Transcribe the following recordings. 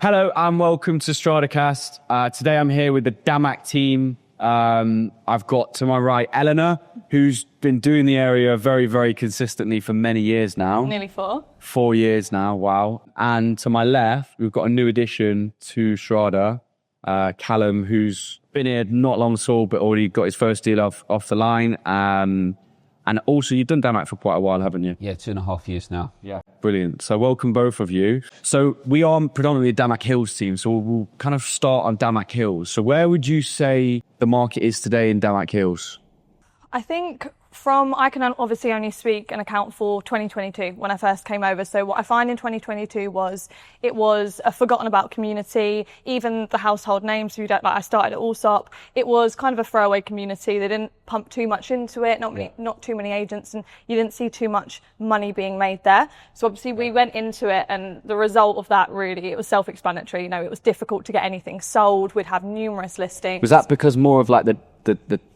Hello and welcome to stradacast. Today I'm here with the damac team. I've got to my right Ellena, who's been doing the area very, very consistently for many years now. Nearly 4. 4 years now, wow. And to my left, we've got a new addition to Strada, Callum, who's been here not long at all, but already got his first deal off the line. And also, you've done damac for quite a while, haven't you? Yeah, 2.5 years now. Yeah. Brilliant. So welcome both of you. So we are predominantly a damac hills team, so we'll kind of start on damac hills. So where would you say the market is today in damac hills? I think I can obviously only speak and account for 2022 when I first came over. So what I find in 2022 was it was a forgotten about community. Even the household names, I started at Allsop. It was kind of a throwaway community. They didn't pump too much into it, not too many agents, and you didn't see too much money being made there. So obviously we went into it, and the result of that really, it was self-explanatory. You know, it was difficult to get anything sold. We'd have numerous listings. Was that because more of like the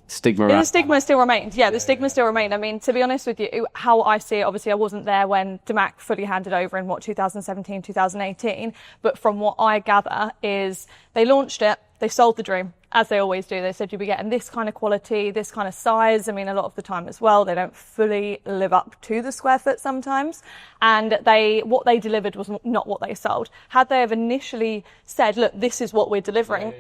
stigma around? The stigma still remained. Yeah, the stigma still remained. I mean, to be honest with you, how I see it, obviously I wasn't there when damac fully handed over in 2017, 2018. But from what I gather is they launched it, they sold the dream, as they always do. They said you'll be getting this kind of quality, this kind of size. I mean, a lot of the time as well, they don't fully live up to the square foot sometimes. And what they delivered was not what they sold. Had they have initially said, look, this is what we're delivering,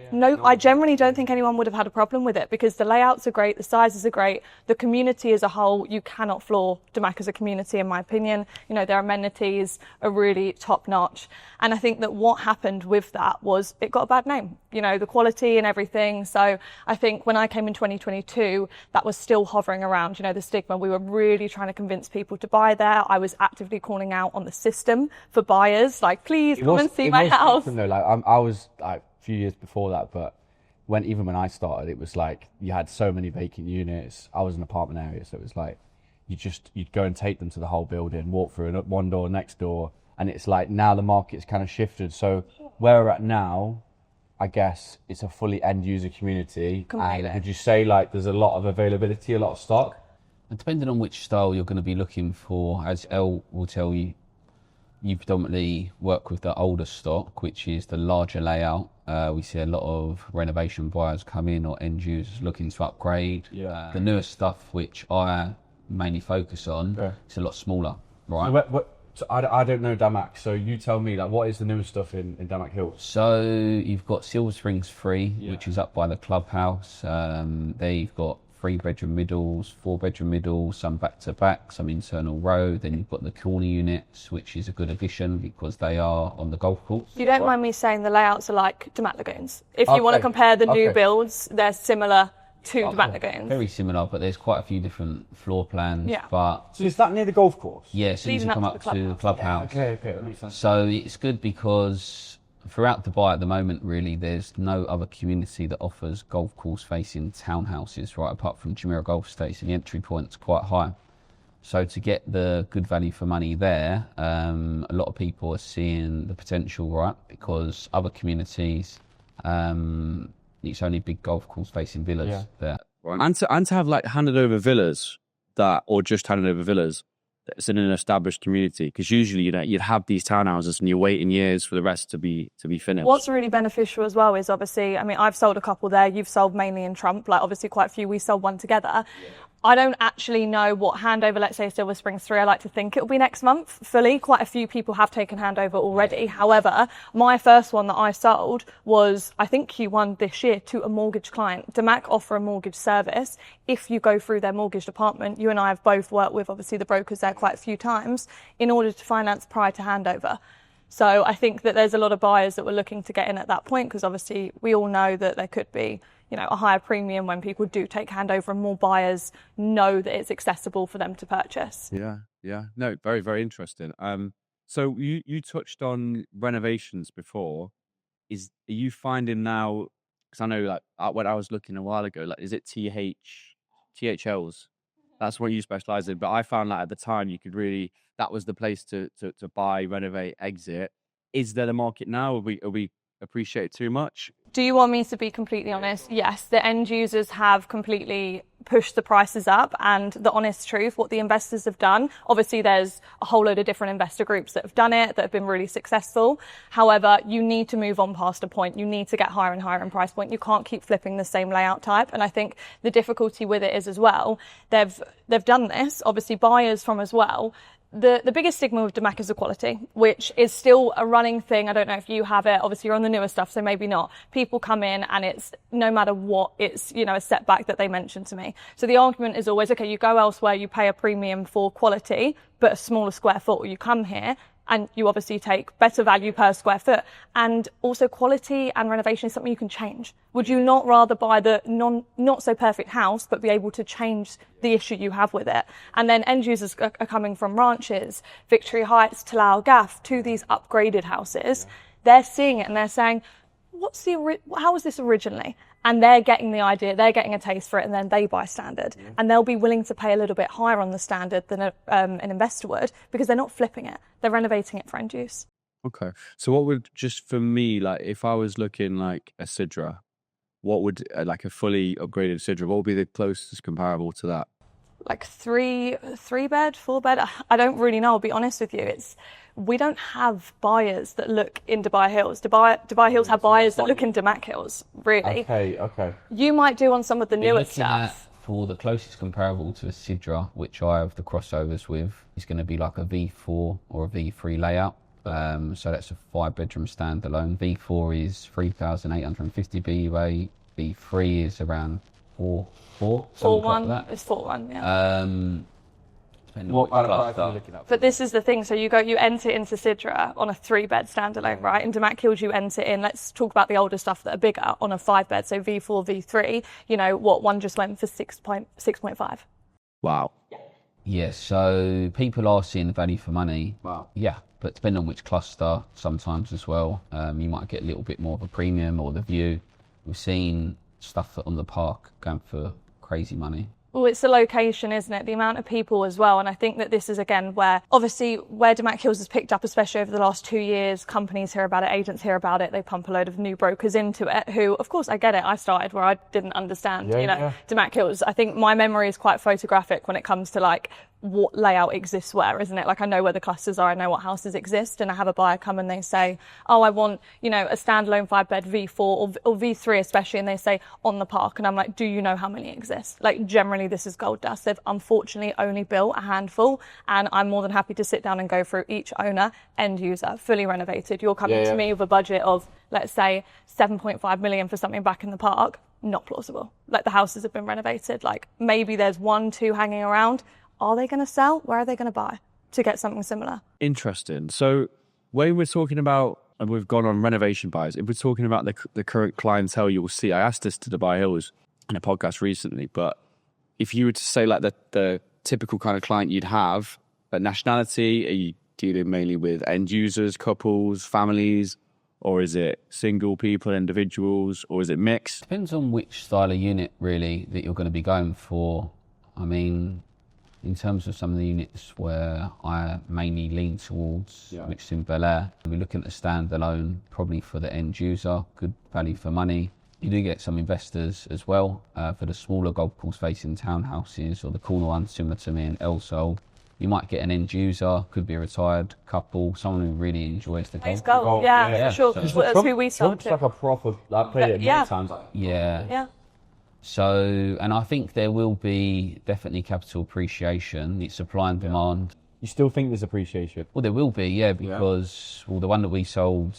I generally don't think anyone would have had a problem with it, because the layouts are great, the sizes are great, the community as a whole, you cannot floor damac as a community, in my opinion. You know, their amenities are really top notch. And I think that what happened with that was it got a bad name, you know, the quality and everything. So I think when I came in 2022, that was still hovering around, you know, the stigma. We were really trying to convince people to buy there. I was actively calling out on the system for buyers, like, please come and see my house. Though, like, I was like a few years before that, but even when I started, it was like you had so many vacant units. I was in an apartment area, so it was like you'd go and take them to the whole building, walk through one door, next door, and it's like now the market's kind of shifted. So where we're at now, I guess it's a fully end user community. Completely. And would you say like there's a lot of availability, a lot of stock? And depending on which style you're going to be looking for, as Elle will tell you, you predominantly work with the older stock, which is the larger layout. We see a lot of renovation buyers come in, or end users looking to upgrade. Yeah. The newer stuff, which I mainly focus on, it's a lot smaller, right? So I don't know damac, so you tell me, like, what is the newest stuff in damac hills? So you've got Silver Springs 3, which is up by the clubhouse. There you've got 3-bedroom middles, 4-bedroom middles, some back-to-back, some internal row. Then you've got the corner units, which is a good addition because they are on the golf course. You don't mind me saying the layouts are like damac lagoons. If you want to compare the new builds, they're similar to damac lagoons. Very similar, but there's quite a few different floor plans. Yeah. But So is that near the golf course? yeah, as soon as you come up to the clubhouse. Okay, that makes sense. So it's good because throughout Dubai at the moment, really, there's no other community that offers golf course facing townhouses, right, apart from Jumeirah Golf Estates, and the entry point's quite high. So to get the good value for money there, a lot of people are seeing the potential, right, because other communities, it's only big golf course facing villas there. And to have like handed over villas or just handed over villas that's in an established community, because usually you'd have these townhouses and you're waiting years for the rest to be finished. What's really beneficial as well is obviously, I mean, I've sold a couple there, you've sold mainly in Trump, like obviously quite a few, we sold one together. I don't actually know what handover, let's say Silver Springs 3, I like to think it'll be next month fully. Quite a few people have taken handover already. However, my first one that I sold was, I think Q1 this year, to a mortgage client. damac offer a mortgage service. If you go through their mortgage department, you and I have both worked with obviously the brokers there quite a few times in order to finance prior to handover. So I think that there's a lot of buyers that were looking to get in at that point, because obviously we all know that there could be, you know, a higher premium when people do take handover, and more buyers know that it's accessible for them to purchase. Yeah. No, very, very interesting. So you touched on renovations before. Are you finding now, because I know like when I was looking a while ago, like, is it THLs? That's what you specialize in. But I found that at the time that was the place to buy, renovate, exit. Is there the market now? Are we appreciate it too much? Do you want me to be completely honest? Yes, the end users have completely push the prices up. And the honest truth, what the investors have done, obviously there's a whole load of different investor groups that have done it, that have been really successful. However, you need to move on past a point. You need to get higher and higher in price point. You can't keep flipping the same layout type. And I think the difficulty with it is as well, they've done this, obviously buyers from as well. The biggest stigma with damac is the quality, which is still a running thing. I don't know if you have it. Obviously, you're on the newer stuff, so maybe not. People come in and it's, no matter what, it's, you know, a setback that they mention to me. So the argument is always, okay, you go elsewhere, you pay a premium for quality, but a smaller square foot. You come here and you obviously take better value per square foot. And also quality and renovation is something you can change. Would you not rather buy the not so perfect house, but be able to change the issue you have with it? And then end users are coming from ranches, Victory Heights, Talau Gaff, to these upgraded houses. Yeah. They're seeing it and they're saying, how was this originally? And they're getting the idea, they're getting a taste for it, and then they buy standard. Yeah. And they'll be willing to pay a little bit higher on the standard than an investor would, because they're not flipping it. They're renovating it for end use. Okay. So what would, just for me, like if I was looking like a Sidra, what would, like a fully upgraded Sidra, what would be the closest comparable to that? Like three bed, 4 bed. I don't really know, I'll be honest with you. We don't have buyers that look in Dubai Hills. Dubai Hills have buyers that look in damac Hills, really. Okay. You might do on some of the newer stuff. For the closest comparable to a Sidra, which I have the crossovers with, is going to be like a V4 or a V3 layout. So that's a 5-bedroom standalone. V4 is 3,850 BUA. V3 is around 4.1. Like it's 4.1, yeah. What kind of price are you looking at? But this is the thing. So you enter into Sidra on a 3-bed standalone, right? In damac Hills, you enter in, let's talk about the older stuff that are bigger, on a 5-bed. So V4, V3, you know, one just went for 6.5. Wow. Yeah, so people are seeing the value for money. Wow. Yeah, but depending on which cluster, sometimes as well, you might get a little bit more of a premium or the view. We've seen stuff on the park going for crazy money. Well, it's the location, isn't it? The amount of people as well. And I think that this is, again, where damac Hills has picked up, especially over the last 2 years, companies hear about it, agents hear about it, they pump a load of new brokers into it, who, of course, I get it. I started where I didn't understand, damac Hills. I think my memory is quite photographic when it comes to, like, what layout exists where, isn't it? Like, I know where the clusters are, I know what houses exist, and I have a buyer come and they say, oh, I want, you know, a standalone 5-bed V4 or V3 especially, and they say on the park, and I'm like, do you know how many exist? Like, generally this is gold dust. They've unfortunately only built a handful, and I'm more than happy to sit down and go through each owner, end user, fully renovated. You're coming to me with a budget of, let's say, 7.5 million for something back in the park. Not plausible. Like, the houses have been renovated. Like, maybe there's 1, 2 hanging around. Are they going to sell? Where are they going to buy to get something similar? Interesting. So when we're talking about, and we've gone on renovation buyers, if we're talking about the current clientele you will see, I asked this to Dubai Hills in a podcast recently, but if you were to say like the typical kind of client you'd have, nationality, are you dealing mainly with end users, couples, families, or is it single people, individuals, or is it mixed? Depends on which style of unit really that you're going to be going for. I mean, in terms of some of the units where I mainly lean towards, which is in Bel Air, we're looking at a standalone, probably for the end user, good value for money. You do get some investors as well for the smaller golf course facing townhouses or the corner ones similar to me in El Sol. You might get an end user, could be a retired couple, someone who really enjoys the golf. Golf. Yeah, sure. So, that's who we sold to. Like a proper, I played it many times. Yeah. So, and I think there will be definitely capital appreciation. It's supply and demand. You still think there's appreciation? Well, there will be, because the one that we sold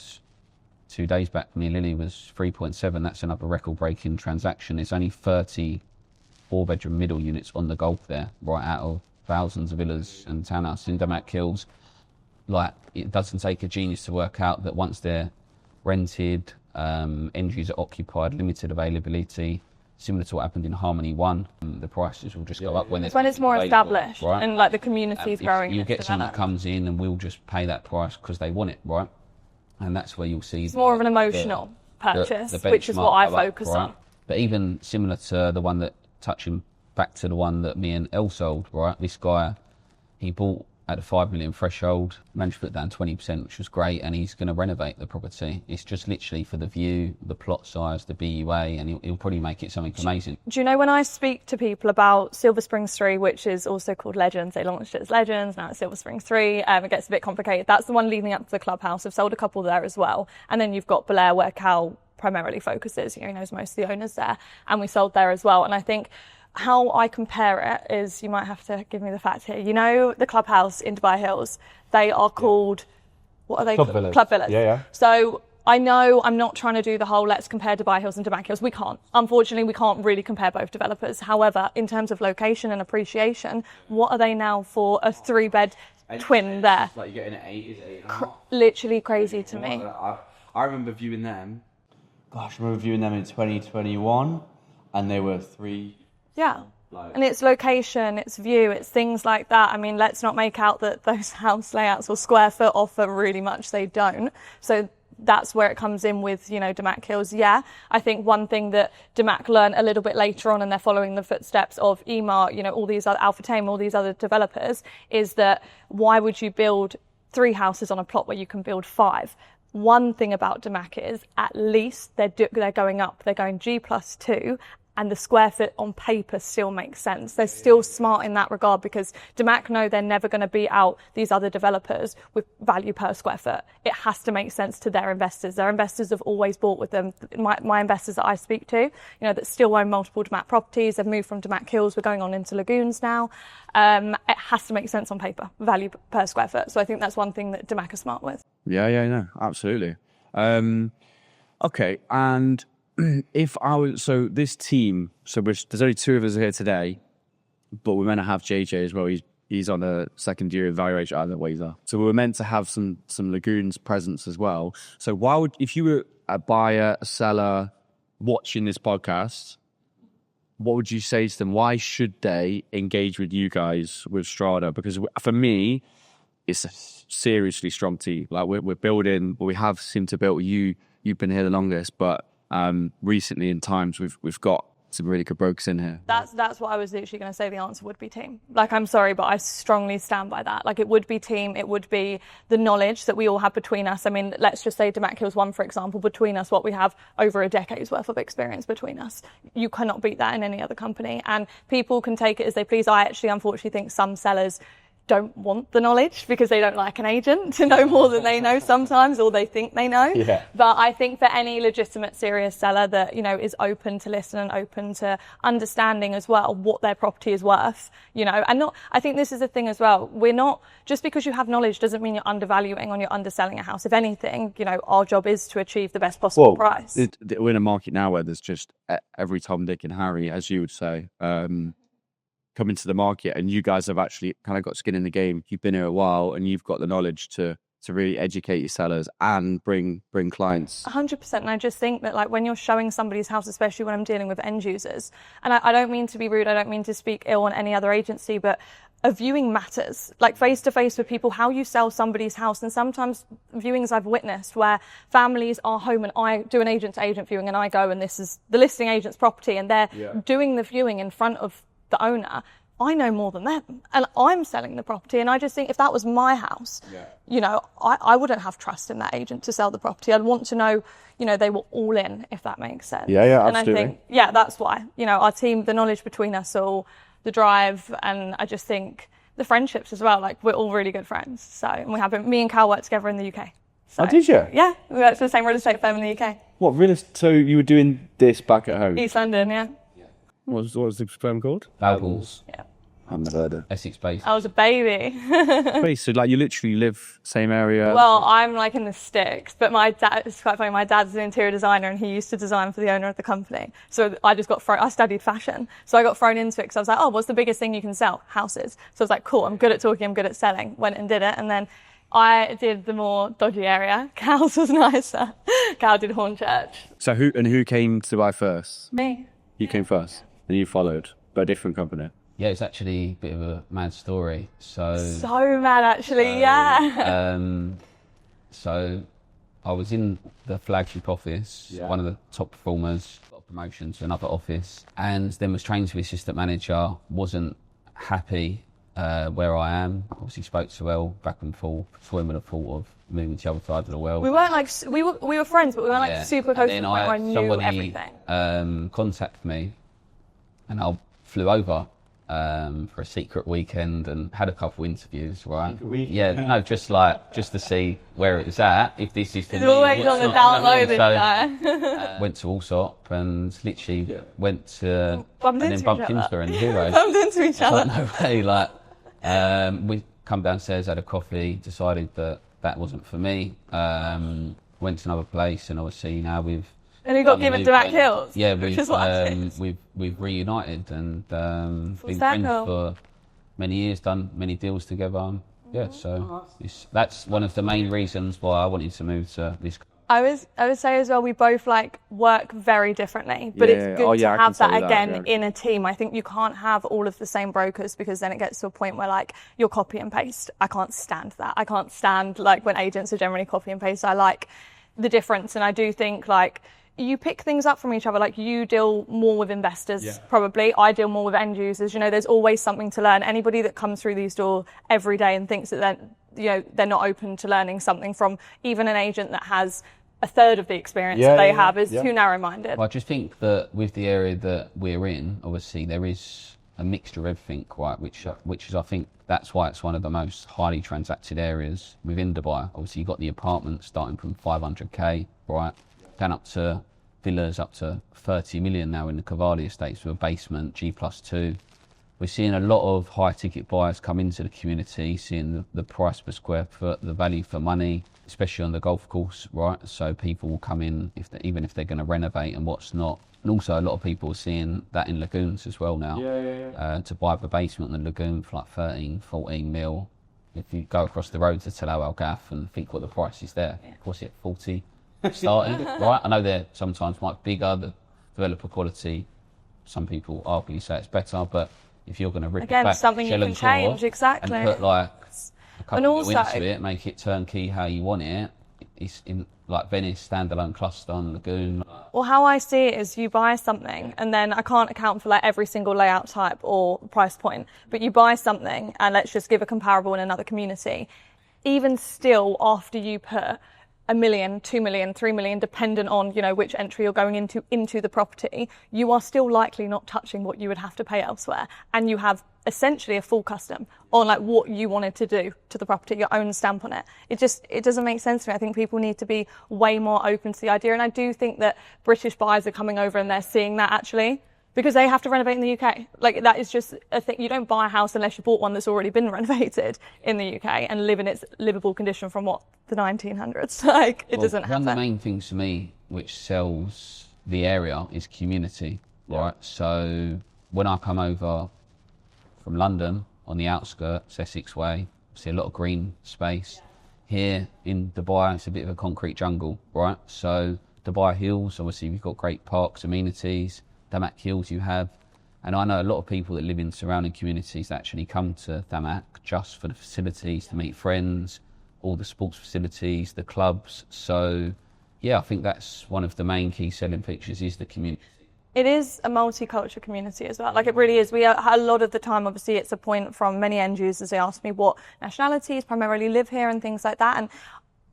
2 days back near Lily was 3.7. That's another record-breaking transaction. It's only 30 4-bedroom middle units on the Gulf there, right out of thousands of villas and townhouses in damac Hills. Like, it doesn't take a genius to work out that once they're rented, entries are occupied, limited availability, similar to what happened in Harmony 1, the prices will just go up when it's more established, right? And like the community's growing. You get someone that comes in and we'll just pay that price because they want it, right? And that's where you'll see it's more of an emotional purchase, which is what I focus on. But even similar to the one that, touching back to the one that me and El sold, right? This guy, he bought at the 5 million threshold, managed to put down 20%, which was great, and he's going to renovate the property. It's just literally for the view, the plot size, the BUA, and he'll probably make it something amazing. Do you know, when I speak to people about Silver Springs 3, which is also called Legends, they launched it as Legends, now it's Silver Springs 3, it gets a bit complicated. That's the one leading up to the clubhouse. I've sold a couple there as well. And then you've got Belair, where Cal primarily focuses, he knows most of the owners there, and we sold there as well. And I think how I compare it is, you might have to give me the facts here. The clubhouse in Dubai Hills, they are called, what are they called? Villas. Club Villas. Yeah. So I know I'm not trying to do the whole let's compare Dubai Hills and damac Hills. We can't. Unfortunately, we can't really compare both developers. However, in terms of location and appreciation, what are they now for a 3-bed twin there? Like you're getting an 8, is it 8.5? Literally crazy to me. I remember viewing them. Gosh, I remember viewing them in 2021, and they were 3. Yeah. And it's location, it's view, it's things like that. I mean, let's not make out that those house layouts or square foot offer really much. They don't. So that's where it comes in with, damac Hills. Yeah, I think one thing that damac learned a little bit later on, and they're following the footsteps of Emar, all these other Alpha Tame, all these other developers, is that why would you build 3 houses on a plot where you can build 5? One thing about damac is, at least they're going up. They're going G+2, and the square foot on paper still makes sense. They're still smart in that regard, because damac know they're never going to beat out these other developers with value per square foot. It has to make sense to their investors. Their investors have always bought with them. My investors that I speak to, that still own multiple damac properties, they've moved from damac Hills, we're going on into lagoons now. It has to make sense on paper, value per square foot. So I think that's one thing that damac are smart with. Yeah, no, absolutely. Okay, and if I was, so this team, there's only 2 of us here today, but we're meant to have JJ as well. He's on a second year evaluation. I don't know what he's at. So we were meant to have some lagoons presence as well. So if you were a buyer, a seller watching this podcast, what would you say to them? Why should they engage with you guys with Strada? Because for me, it's a seriously strong team. Like we're building, we have seemed to build. You've been here the longest, but recently in times we've got some really good brokers in here. That's what I was literally going to say. The answer would be team. Like, I'm sorry, but I strongly stand by that. Like, it would be team. It would be the knowledge that we all have between us. I mean, let's just say damac Hills 1, for example, between us, what we have over a decade's worth of experience between us. You cannot beat that in any other company. And people can take it as they please. I actually, unfortunately, think some sellers don't want the knowledge because they don't like an agent to know more than they know sometimes, or they think they know. Yeah. But I think for any legitimate, serious seller that, is open to listen and open to understanding as well what their property is worth, I think this is the thing as well. We're not, just because you have knowledge doesn't mean you're undervaluing or you're underselling a house. If anything, our job is to achieve the best possible price. We're in a market now where there's just every Tom, Dick and Harry, as you would say, come into the market, and you guys have actually kind of got skin in the game. You've been here a while, and you've got the knowledge to really educate your sellers and bring clients. 100%. And I just think that, like, when you're showing somebody's house, especially when I'm dealing with end users, and I don't mean to be rude, I don't mean to speak ill on any other agency, but a viewing matters. Like, face to face with people, how you sell somebody's house. And sometimes viewings I've witnessed where families are home and I do an agent to agent viewing, and I go, and this is the listing agent's property, and they're doing the viewing in front of the owner. I know more than them, and I'm selling the property. And I just think if that was my house, I wouldn't have trust in that agent to sell the property. I'd want to know, they were all in, if that makes sense. Yeah, and absolutely. I think, that's why, our team, the knowledge between us all, the drive, and I just think the friendships as well. Like, we're all really good friends. So, and me and Cal worked together in the UK. So, oh, did you? Yeah, we worked for the same real estate firm in the UK. What, real estate? So you were doing this back at home? East London, yeah. What was the firm called? Baubles. Yeah. I've never heard of Essex based. I was a baby. it. So, like, you literally live same area? Well, I'm like in the sticks, but my dad, it's quite funny, my dad's an interior designer and he used to design for the owner of the company. So I just got I studied fashion. So I got thrown into it because I was like, oh, what's the biggest thing you can sell? Houses. So I was like, cool, I'm good at talking, I'm good at selling. Went and did it. And then I did the more dodgy area. Cal's was nicer. Cal did Hornchurch. So who came to buy first? Me. You came first, and you followed, but a different company. Yeah, it's actually a bit of a mad story. So mad, actually, yeah. So I was in the flagship office, one of the top performers, got a promotion to another office, and then was trained to be assistant manager, wasn't happy, where I am. Obviously spoke to Elle back and forth, toying with the thought of moving to the other side of the world. We weren't like, we were friends, but we weren't like super close to the point where I knew somebody, everything. Contacted me, and I flew over for a secret weekend and had a couple interviews, right? Yeah, no, just to see where it was at, if this is for It's me. always on the download this guy. Went to Allsop and literally went to bumped into her and Heroes. Bumped into each other. No way, we come downstairs, had a coffee, decided that wasn't for me. Went to another place, and obviously now and he got given damac Hills. Yeah, we've reunited and been friends for many years, done many deals together. Yeah, so that's one of the main reasons why I wanted to move to this. I would say as well, we both work very differently, but it's good to have that again in a team. I think you can't have all of the same brokers, because then it gets to a point where you're copy and paste. I can't stand that. I can't stand when agents are generally copy and paste. I like the difference, and I do think you pick things up from each other. You deal more with investors, probably. I deal more with end users. There's always something to learn. Anybody that comes through these doors every day and thinks that they're not open to learning something from even an agent that has a third of the experience that they have is too narrow-minded. Well, I just think that with the area that we're in, obviously there is a mixture of everything, right? Which is, I think, that's why it's one of the most highly transacted areas within Dubai. Obviously, you've got the apartments starting from 500k, right, down up to villas up to 30 million now in the Cavalli estates with a basement, G+2. We're seeing a lot of high-ticket buyers come into the community, seeing the price per square foot, the value for money, especially on the golf course, right? So people will come in even if they're going to renovate and what's not. And also a lot of people are seeing that in lagoons as well now. To buy the basement in the lagoon for 13, 14 mil. If you go across the road to Tel Al Gaff and think what the price is there, what's it, 40 starting, right? I know they're sometimes much bigger, the developer quality, some people arguably say it's better, but if you're going to rip it back, something you can change, exactly. And put a couple of into it, make it turnkey how you want it. It's in Venice, standalone cluster on Lagoon. Well, how I see it is you buy something, and then I can't account for every single layout type or price point, but you buy something, and let's just give a comparable in another community. Even still, after you put $1 million, $2 million, $3 million, dependent on which entry you're going into the property, you are still likely not touching what you would have to pay elsewhere, and you have essentially a full custom on what you wanted to do to the property, your own stamp on it. It doesn't make sense to me. I think people need to be way more open to the idea, and I do think that British buyers are coming over and they're seeing that actually, because they have to renovate in the UK. That is just a thing. You don't buy a house unless you bought one that's already been renovated in the UK and live in its livable condition from the 1900s. It doesn't happen. One of the main things for me which sells the area is community, right? So when I come over from London on the outskirts, Essex Way, see a lot of green space. Here in Dubai, it's a bit of a concrete jungle, right? So Dubai Hills, obviously we've got great parks, amenities. Damac Hills you have, and I know a lot of people that live in surrounding communities that actually come to Damac just for the facilities, to meet friends, all the sports facilities, the clubs. So yeah, I think that's one of the main key selling features is the community. It is a multicultural community as well. It really is. We are, a lot of the time, obviously, it's a point from many end users. They ask me what nationalities primarily live here and things like that. And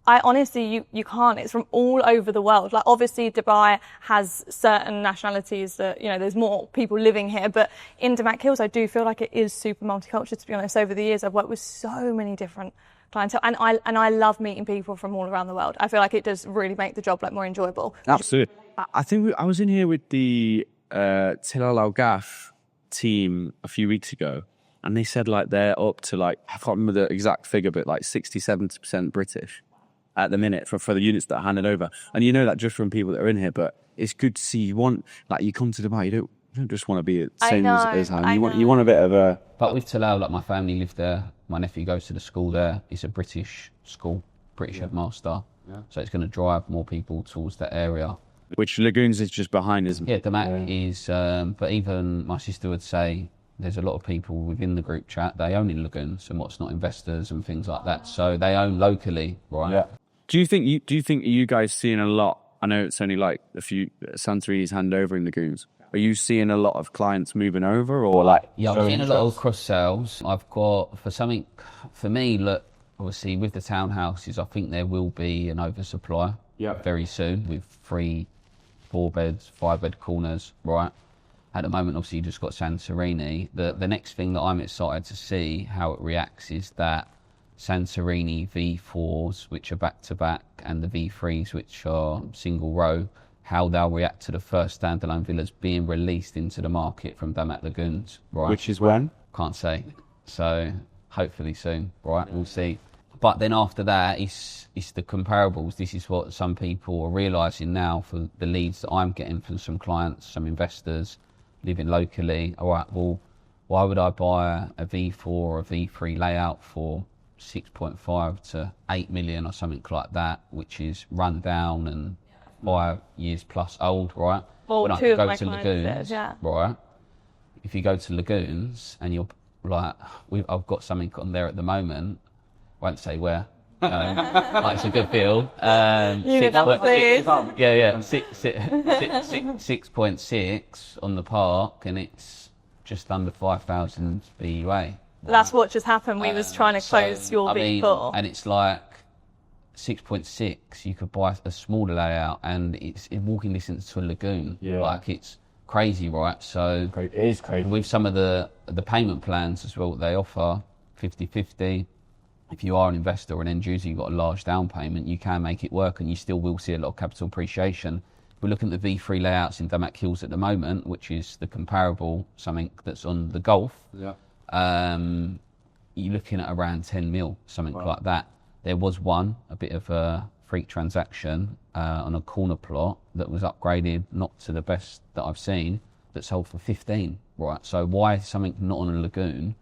I honestly, you can't. It's from all over the world. Obviously, Dubai has certain nationalities that, there's more people living here. But in Damac Hills, I do feel like it is super multicultural, to be honest. Over the years, I've worked with so many different clientele. And I love meeting people from all around the world. I feel like it does really make the job more enjoyable. Absolutely. I think I was in here with the Tel Al Gaff team a few weeks ago. And they said they're up to I can't remember the exact figure, but 60-70% British at the minute for the units that are handed over. And that just from people that are in here, but it's good to see. You want, you come to Dubai, you don't just want to be the same as home. You want a bit of a... But with Tel Al, my family lived there. My nephew goes to the school there. It's a British school, British headmaster. Yeah. So it's going to drive more people towards that area. Which Lagoons is just behind, isn't it? Yeah, Damac is, but even my sister would say there's a lot of people within the group chat, they own in Lagoons and what's not, investors and things like that. So they own locally, right? Yeah. Do you think you guys seeing a lot? I know it's only a few Santorini's hand over in Lagoons. are you seeing a lot of clients moving over, or like? Yeah, I'm seeing a lot of cross sales. I've got for me, look, obviously with the townhouses, I think there will be an oversupply very soon with 3, 4 beds, 5 bed corners, right? At the moment, obviously, you just got Santorini. The next thing that I'm excited to see how it reacts is that Santorini V4s, which are back-to-back, and the V3s, which are single row, how they'll react to the first standalone villas being released into the market from Damac Lagoons, right? Which is when? Can't say. So hopefully soon, right? We'll see. But then after that, it's the comparables. This is what some people are realising now for the leads that I'm getting from some clients, some investors living locally. All right, well, why would I buy a V4 or a V3 layout for 6.5 to 8 million or something like that, which is run down and 5 years plus old, right? Well, when I two of go my to clients Lagoons, did, yeah. right? If you go to Lagoons and you're like, I've got something on there at the moment, won't say where. Like it's a good deal. 6.6 on the park, and it's just under 5,000 BUA. That's what just happened. We was trying to close your V4. And it's like 6.6. You could buy a smaller layout, and it's in walking distance to a lagoon. Yeah. Like it's crazy, right? So It is crazy. with some of the payment plans as well, they offer 50-50. If you are an investor or an end user, you've got a large down payment, you can make it work, and you still will see a lot of capital appreciation. We're looking at the V3 layouts in Damac Hills at the moment, which is the comparable, something that's on the Gulf. Yeah. You're looking at around 10 mil, something like that. There was a bit of a freak transaction on a corner plot that was upgraded, not to the best that I've seen, that sold for 15, right? So why is something not on a lagoon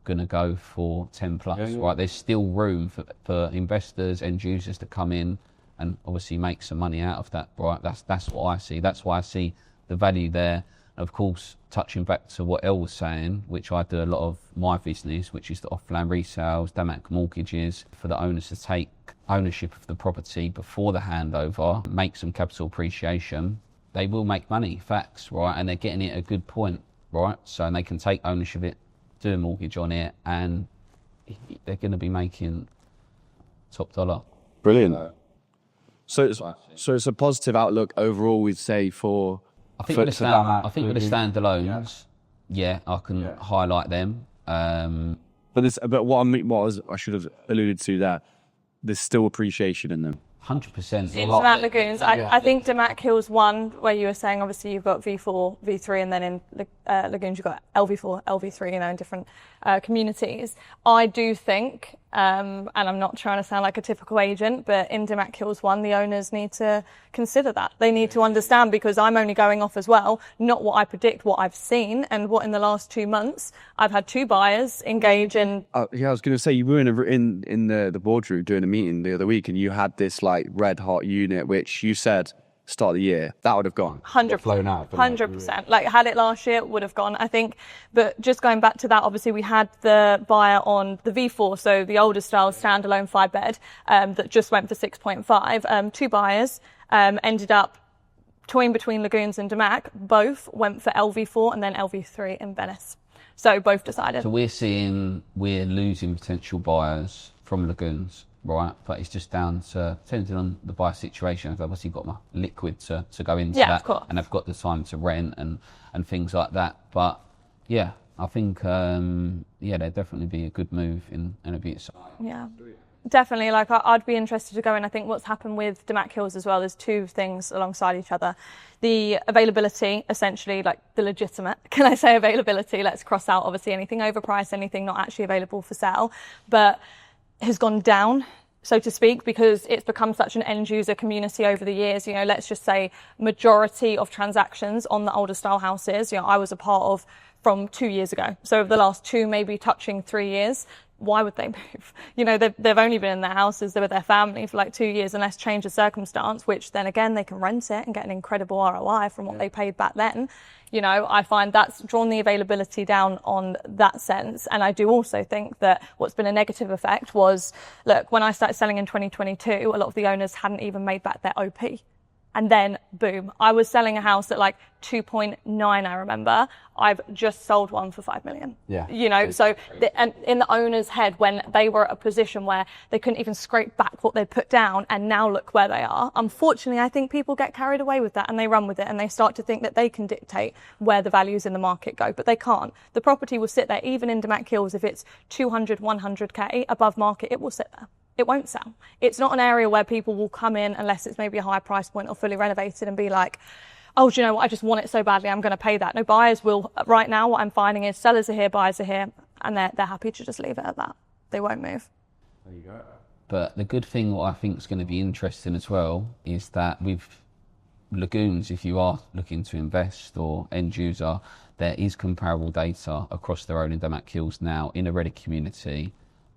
going to go for 10 plus, right? There's still room for investors, end users to come in and obviously make some money out of that, right? That's what I see. That's why I see the value there. Of course, touching back to what Elle was saying, which I do a lot of my business, which is the off-land resales, Damac mortgages, for the owners to take ownership of the property before the handover, make some capital appreciation. They will make money, facts, right? And they're getting it at a good point, right? So and they can take ownership of it, do a mortgage on it, and they're going to be making top dollar. Brilliant. So it's a positive outlook overall, we'd say, for... I think with the standalones, I can highlight them. But what I should have alluded to there, there's still appreciation in them. 100%. In Damac Lagoons, I think Damac Hills 1, where you were saying obviously you've got V4, V3, and then in Lagoons you've got LV4, LV3, in different communities. I do think, and I'm not trying to sound like a typical agent, but in Damac Hills 1, the owners need to consider that. They need to understand, because I'm only going off as well, not what I predict, what I've seen, and what in the last 2 months, I've had 2 buyers engage in... I was going to say, you were in the boardroom doing a meeting the other week, and you had this like red hot unit, which you said start of the year, that would have gone. 100%. Flown out. 100%. Like, had it last year, it would have gone, I think. But just going back to that, obviously, we had the buyer on the V4, so the older style standalone 5-bed, that just went for 6.5. 2 buyers ended up toying between Lagoons and Damac. Both went for LV4 and then LV3 in Venice. So both decided. So we're losing potential buyers from Lagoons, right? But it's just down to, depending on the buyer situation, I've obviously got my liquid to go into that. Of course. And I've got the time to rent and things like that. But yeah, I think, there'd definitely be a good move and it'd be exciting. Yeah. Definitely, like I'd be interested to go in. I think what's happened with Damac Hills as well, there's 2 things alongside each other. The availability, essentially, like the legitimate, can I say availability? Let's cross out obviously anything overpriced, anything not actually available for sale, but has gone down, so to speak, because it's become such an end user community over the years. You know, let's just say majority of transactions on the older style houses, I was a part of from 2 years ago. So over the last 2, maybe touching 3 years, why would they move? They've only been in their houses, they're with their family for like 2 years, unless change of circumstance, which then again, they can rent it and get an incredible ROI from what they paid back then. I find that's drawn the availability down on that sense. And I do also think that what's been a negative effect was, look, when I started selling in 2022, a lot of the owners hadn't even made back their OP. and then boom, I was selling a house at like 2.9, I remember. I've just sold one for 5 million. Yeah. You know, so and in the owner's head, when they were at a position where they couldn't even scrape back what they'd put down, and now look where they are. Unfortunately, I think people get carried away with that and they run with it, and they start to think that they can dictate where the values in the market go, but they can't. The property will sit there, even in Damac Hills, if it's 200, 100k above market, it will sit there. It won't sell. It's not an area where people will come in unless it's maybe a higher price point or fully renovated and be like, oh, do you know what? I just want it so badly, I'm going to pay that. No, buyers will. Right now, what I'm finding is sellers are here, buyers are here, and they're happy to just leave it at that. They won't move. There you go. But the good thing, what I think is going to be interesting as well, is that with lagoons, if you are looking to invest or end user, there is comparable data across the road in Damac Hills now in a Reddit community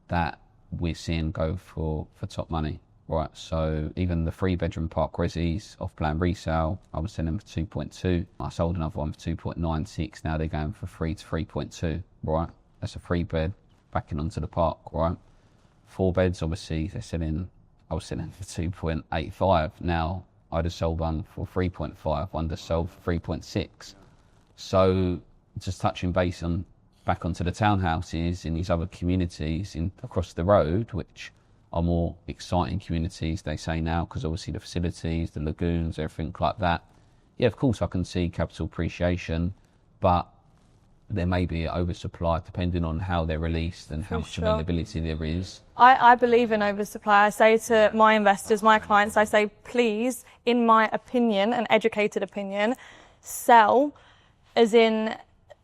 that we're seeing go for top money, right? So even the 3-bedroom park resis off plan resale, I was selling them for 2.2. I sold another one for 2.96. Now they're going for 3 to 3.2, right? That's a 3-bed backing onto the park, right? 4 beds, obviously, I was selling for 2.85. Now I'd have sold one for 3.5, one just sold for 3.6. So just touching base on back onto the townhouses in these other communities across the road, which are more exciting communities, they say now, because obviously the facilities, the lagoons, everything like that. Yeah, of course I can see capital appreciation, but there may be an oversupply depending on how they're released and how much availability there is. I believe in oversupply. I say to my investors, my clients, I say, please, in my opinion, an educated opinion, sell, as in,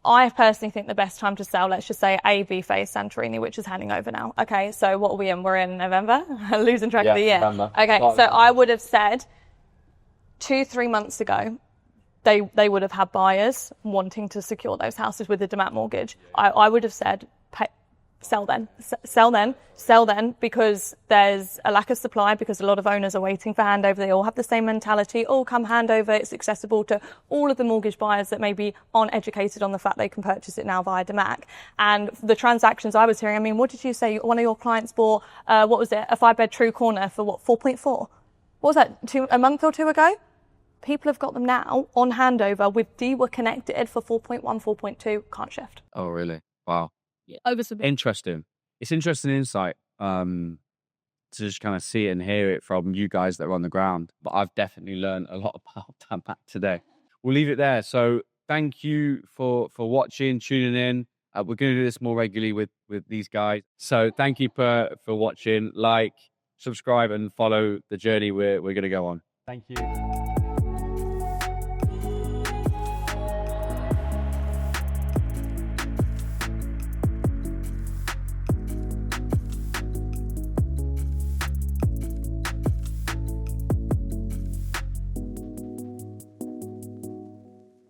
I personally think the best time to sell, let's just say AV phase Santorini, which is handing over now. Okay, so what are we in? We're in November? Losing track of the year. November. Okay, so I would have said 2-3 months ago, they would have had buyers wanting to secure those houses with a Damac mortgage. I would have said, sell then, because there's a lack of supply, because a lot of owners are waiting for handover. They all have the same mentality. Oh, come handover. It's accessible to all of the mortgage buyers that maybe aren't educated on the fact they can purchase it now via Damac. And the transactions I was hearing, I mean, what did you say? One of your clients bought, a 5-bed true corner for what, 4.4? What was that, a month or two ago? People have got them now on handover with DWA connected for 4.1, 4.2, can't shift. Oh, really? Wow. Oversubmit. It's interesting insight to just kind of see it and hear it from you guys that are on the ground. But I've definitely learned a lot about Damac today. We'll leave it there. So thank you for watching, tuning in. We're going to do this more regularly with these guys. So thank you for watching. Like, subscribe, and follow the journey we're going to go on. Thank you.